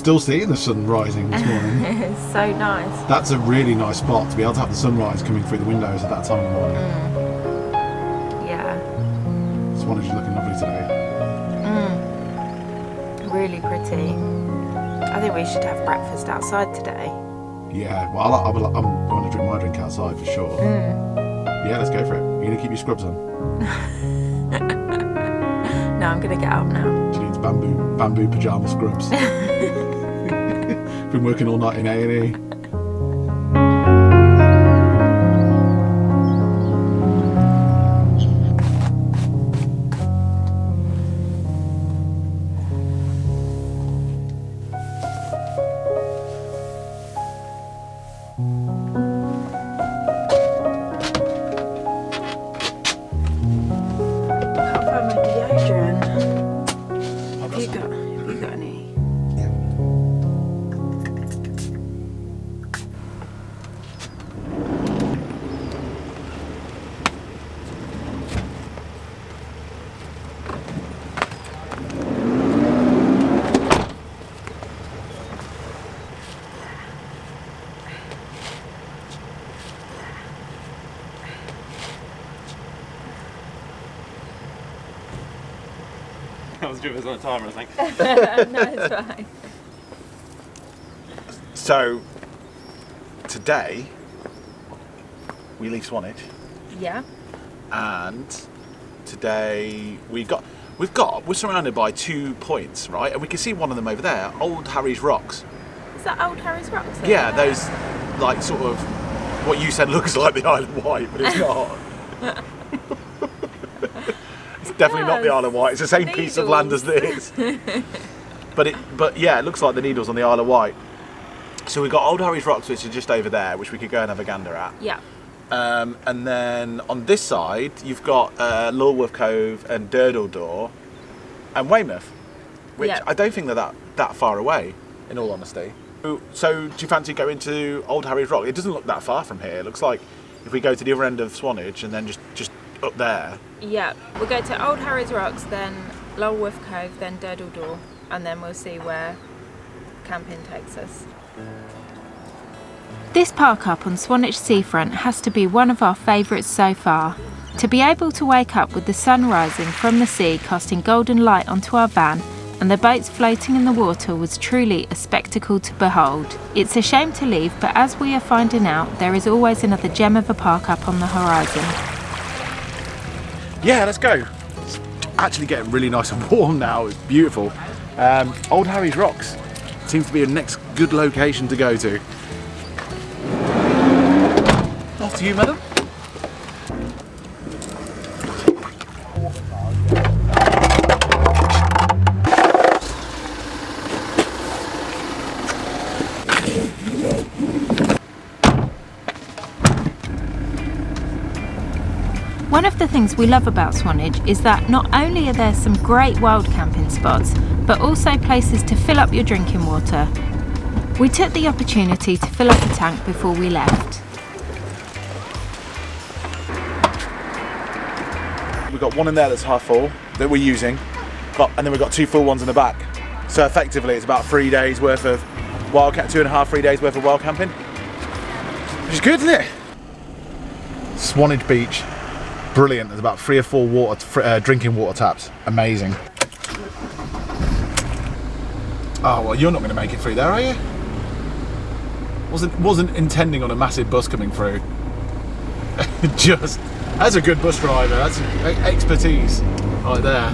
still seeing the sun rising this morning. It's so nice. That's a really nice spot to be able to have the sunrise coming through the windows at that time of the morning. Yeah. Swanage is looking lovely today. Really pretty. I think we should have breakfast outside today. Yeah, well, I'm going to drink my drink outside for sure. Yeah, let's go for it. You're going to keep your scrubs on? No, I'm going to get up now. She needs bamboo pyjama scrubs. Been working all night in A&E. I was doing this on a timer, I think. No, it's fine. So, today, we leave Swanage. Yeah. And today we're surrounded by 2 points, right? And we can see one of them over there, Old Harry's Rocks. Is that Old Harry's Rocks? Yeah, those, like, sort of, what you said looks like the Isle of Wight, but it's not. It's definitely not the Isle of Wight. It's the same piece of land as this. But yeah, it looks like the Needles on the Isle of Wight. So we've got Old Harry's Rocks, which are just over there, which we could go and have a gander at. Yeah. And then on this side, you've got Lulworth Cove and Durdle and Weymouth, which I don't think they're that far away, in all honesty. So do you fancy going to Old Harry's Rock? It doesn't look that far from here. It looks like if we go to the other end of Swanage and then just up there. Yeah, we'll go to Old Harry's Rocks, then Lulworth Cove, then Durdle, and then we'll see where camping takes us. This park up on Swanage seafront has to be one of our favourites so far. To be able to wake up with the sun rising from the sea casting golden light onto our van and the boats floating in the water was truly a spectacle to behold. It's a shame to leave, but as we are finding out, there is always another gem of a park up on the horizon. Yeah, let's go. It's actually getting really nice and warm now. It's beautiful. Old Harry's Rocks seems to be the next good location to go to. Off to you, madam. One of the things we love about Swanage is that not only are there some great wild camping spots, but also places to fill up your drinking water. We took the opportunity to fill up a tank before we left. We've got one in there that's half full that we're using, and then we've got 2 full ones in the back. So effectively it's about 3 days worth of wild 2.5, 3 days worth of wild camping. Which is good, isn't it? Swanage Beach. Brilliant. There's about 3 or 4 drinking water taps. Amazing. Oh well, you're not going to make it through there, are you? Wasn't intending on a massive bus coming through. Just that's a good bus driver. That's expertise right there.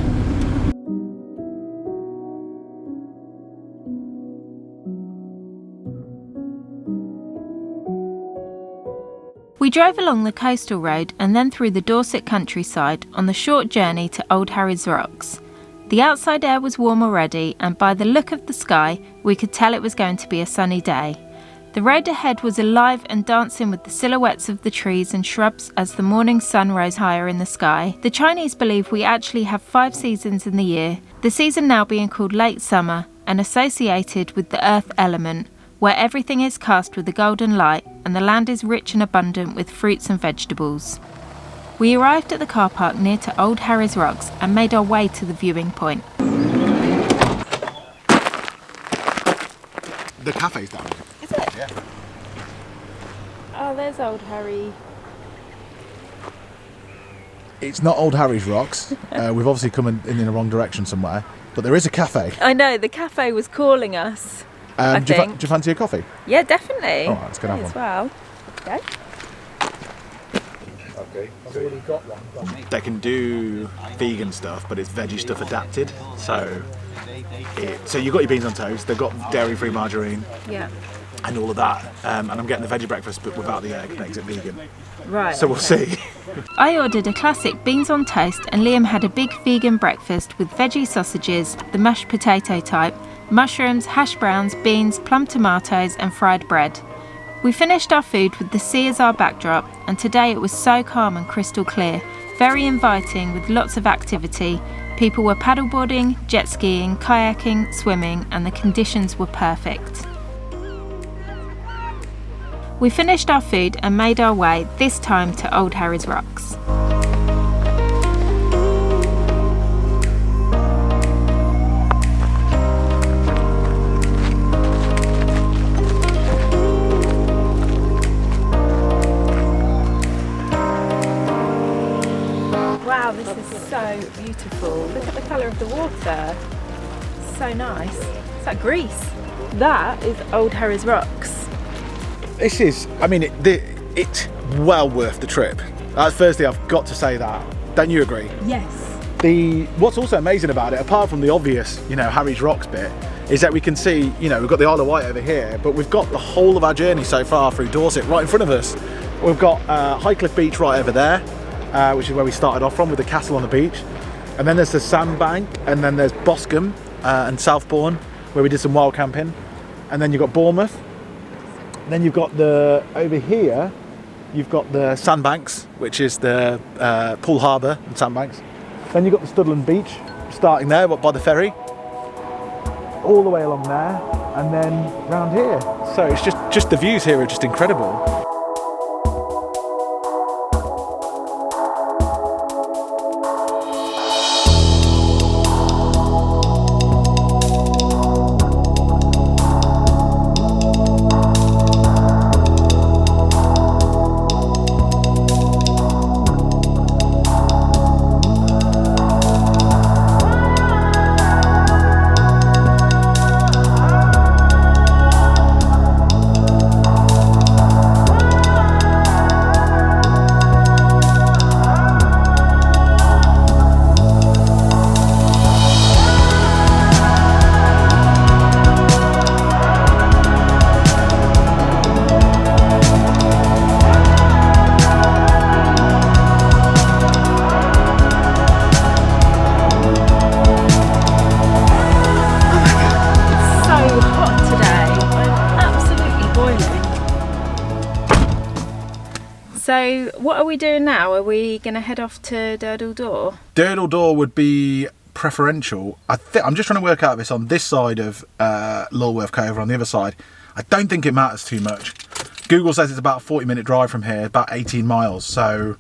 We drove along the coastal road and then through the Dorset countryside on the short journey to Old Harry's Rocks. The outside air was warm already, and by the look of the sky, we could tell it was going to be a sunny day. The road ahead was alive and dancing with the silhouettes of the trees and shrubs as the morning sun rose higher in the sky. The Chinese believe we actually have 5 seasons in the year, the season now being called late summer and associated with the earth element, where everything is cast with a golden light and the land is rich and abundant with fruits and vegetables. We arrived at the car park near to Old Harry's Rocks and made our way to the viewing point. the cafe's down here. Is it? Yeah. Oh, there's old Harry. It's not Old Harry's Rocks. We've obviously come in the wrong direction somewhere. But there is a cafe. I know, the cafe was calling us. I do think. Do you fancy a coffee? Yeah, definitely. All right, let's go have one. As well. Okay. Okay. I've already got one. They can do vegan stuff, but it's veggie stuff adapted. So you've got your beans on toast. They've got dairy-free margarine. Yeah. And all of that. And I'm getting the veggie breakfast, but without the egg. Makes it vegan. Right. So we'll see. I ordered a classic beans on toast, and Liam had a big vegan breakfast with veggie sausages, the mashed potato type, mushrooms, hash browns, beans, plum tomatoes, and fried bread. We finished our food with the sea as our backdrop, and today it was so calm and crystal clear, very inviting with lots of activity. People were paddleboarding, jet skiing, kayaking, swimming, and the conditions were perfect. We finished our food and made our way, this time to Old Harry's Rocks. Wow, this is so beautiful. Look at the colour of the water. So nice. It's like Greece. That is Old Harry's Rocks. This is, I mean, it's well worth the trip. Firstly, I've got to say that. Don't you agree? Yes. What's also amazing about it, apart from the obvious, Harry's Rocks bit, is that we can see, we've got the Isle of Wight over here, but we've got the whole of our journey so far through Dorset right in front of us. We've got Highcliffe Beach right over there, which is where we started off from with the castle on the beach. And then there's the Sandbank, and then there's Boscombe and Southbourne, where we did some wild camping. And then you've got Bournemouth. Then you've got over here, you've got the Sandbanks, which is the Poole Harbour and Sandbanks. Then you've got the Studland Beach, starting there by the ferry, all the way along there, and then round here. So it's just the views here are just incredible. So what are we doing now? Are we going to head off to Durdle Door? Durdle Door would be preferential. I'm just trying to work out this on this side of Lulworth Cove, or on the other side. I don't think it matters too much. Google says it's about a 40-minute drive from here, about 18 miles. So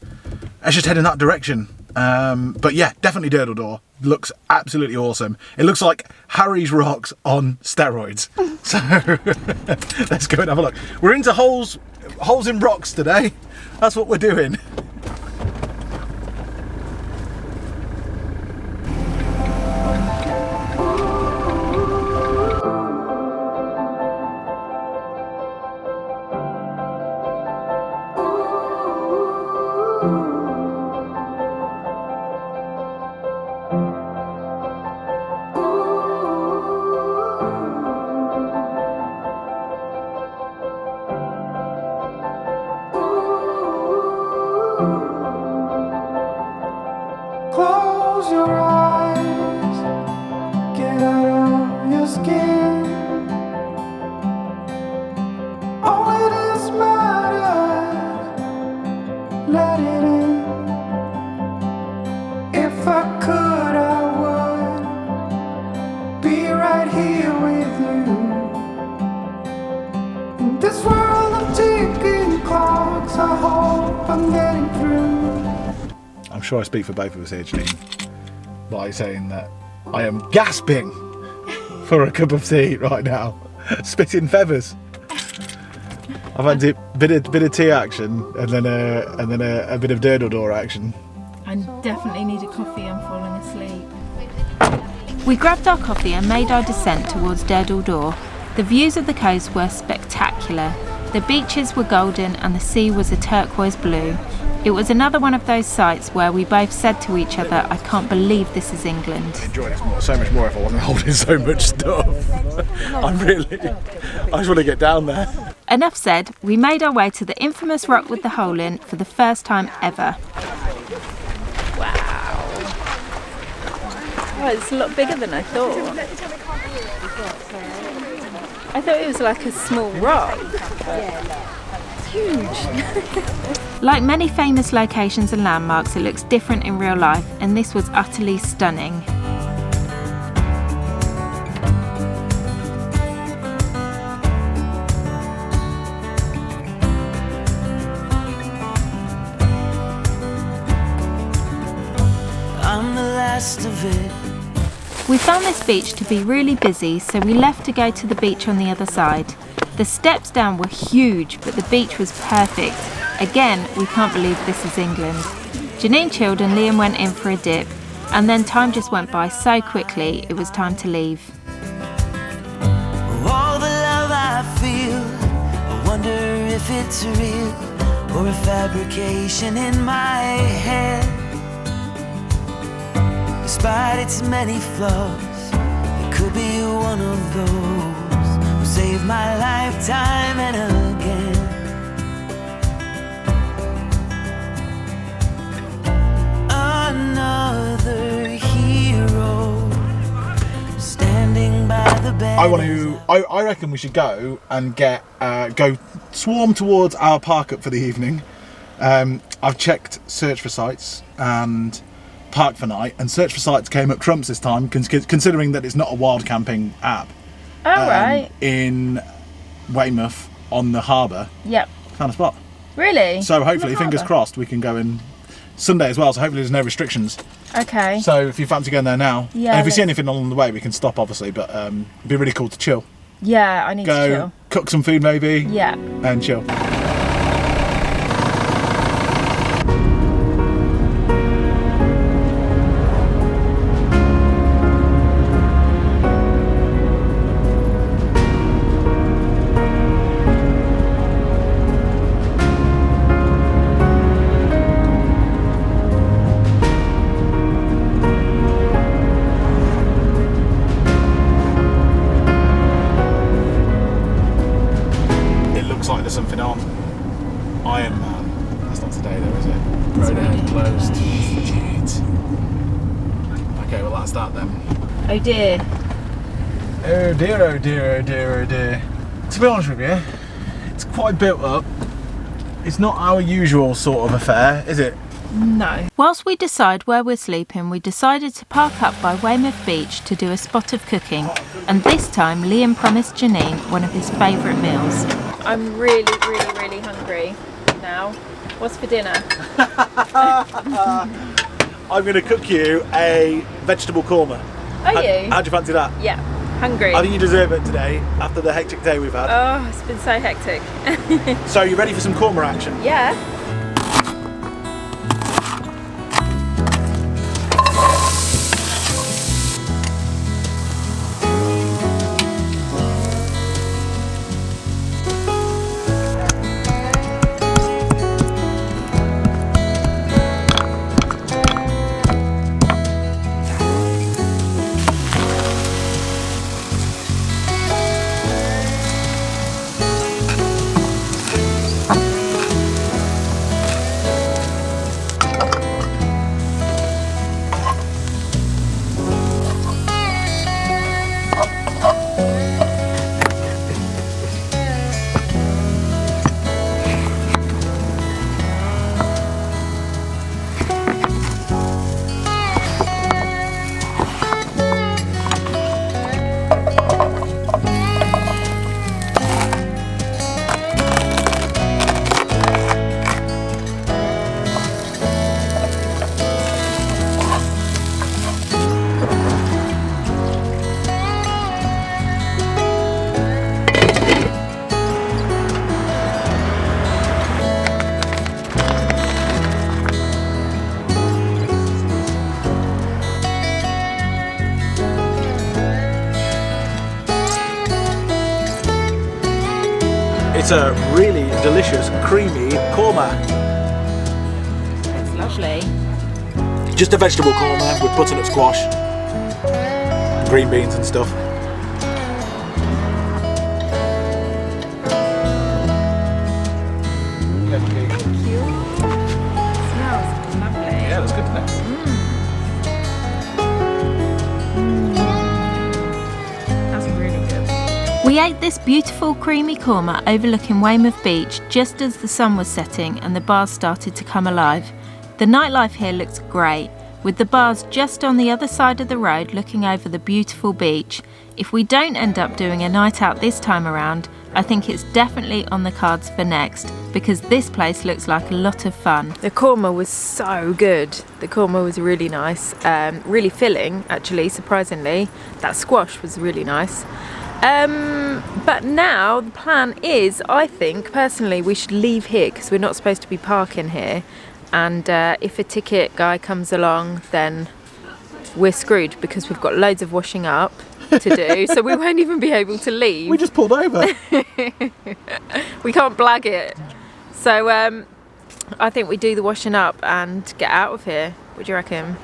let's just head in that direction. But yeah, definitely Durdle Door. Looks absolutely awesome. It looks like Harry's Rocks on steroids. So let's go and have a look. We're into holes in rocks today. That's what we're doing. Close your eyes, get out of your skin. All it is matters, let it in. If I could, I would be right here with you. In this world of ticking clocks, I hope I'm getting through. I'm sure I speak for both of us here, Janine, by saying that I am gasping for a cup of tea right now. Spitting feathers. I've had a bit of tea action and then a bit of Durdle door action. I definitely need a coffee. I'm falling asleep. We grabbed our coffee and made our descent towards Durdle door. The views of the coast were spectacular. The beaches were golden and the sea was a turquoise blue. It was another one of those sights where we both said to each other, I can't believe this is England. I'd enjoy this so much more if I wasn't holding so much stuff. I just want to get down there. Enough said, we made our way to the infamous rock with the hole in for the first time ever. Wow. Oh, it's a lot bigger than I thought. I thought it was like a small rock. It's huge. Like many famous locations and landmarks, it looks different in real life, and this was utterly stunning. I'm the last of it. We found this beach to be really busy, so we left to go to the beach on the other side. The steps down were huge, but the beach was perfect. Again, we can't believe this is England. Janine chilled and Liam went in for a dip, and then time just went by so quickly, it was time to leave. All the love I feel, I wonder if it's real or a fabrication in my head. Despite its many flaws, it could be one of those who saved my life time and again. Another hero standing by the bed. I reckon we should go and go swarm towards our park up for the evening. I've checked search for sites and park for night, and search for sites came up trumps this time, considering that it's not a wild camping app. Right. In Weymouth on the harbour. Yep. Found a spot. Really? So hopefully, fingers crossed, we can go in Sunday as well, so hopefully there's no restrictions. Okay. So if you fancy going there now, Yeah, and if we see anything along the way, we can stop obviously, but it'd be really cool to chill. Yeah, I need to Go chill. cook some food maybe. Yeah. And chill. Like there's something on. Iron Man. That's not today though, is it? Road ahead closed. Shit. Okay, well that's that then. Oh dear. Oh dear, oh dear, oh dear, oh dear. To be honest with you, it's quite built up. It's not our usual sort of affair, is it? No. Whilst we decide where we're sleeping, we decided to park up by Weymouth Beach to do a spot of cooking. And this time, Liam promised Janine one of his favourite meals. I'm really hungry now. What's for dinner? I'm going to cook you a vegetable korma. Are you? How'd you fancy that? Yeah. Hungry. I think you deserve it today after the hectic day we've had. Oh, it's been so hectic. So you ready for some korma action? Yeah. It's a really delicious, creamy korma. It's lovely. Just a vegetable korma with butternut squash, green beans and stuff. Thank you. It smells lovely. Yeah, that's good, isn't it? That's really good. We ate this beautiful creamy korma overlooking Weymouth Beach just as the sun was setting and the bars started to come alive. The nightlife here looks great, with the bars just on the other side of the road looking over the beautiful beach. If we don't end up doing a night out this time around, I think it's definitely on the cards for next, because this place looks like a lot of fun. The korma was so good. The korma was really nice, really filling actually, surprisingly. That squash was really nice. But now the plan is, I think personally, we should leave here because we're not supposed to be parking here. And if a ticket guy comes along, then we're screwed because we've got loads of washing up to do, so we won't even be able to leave. We just pulled over. We can't blag it. So I think we do the washing up and get out of here. What do you reckon?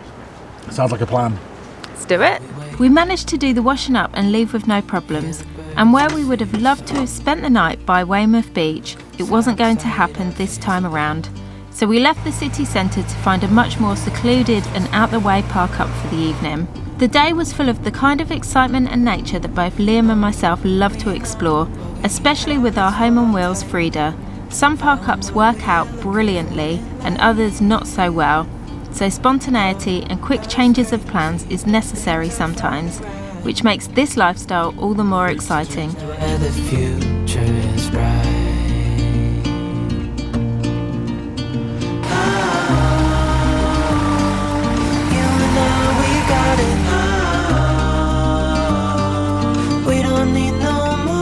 Sounds like a plan. Let's do it. We managed to do the washing up and leave with no problems. And where we would have loved to have spent the night by Weymouth Beach, it wasn't going to happen this time around. So we left the city centre to find a much more secluded and out-the-way park up for the evening. The day was full of the kind of excitement and nature that both Liam and myself love to explore, especially with our home on wheels Frida. Some park-ups work out brilliantly and others not so well, so spontaneity and quick changes of plans is necessary sometimes, which makes this lifestyle all the more exciting. Where the future is bright.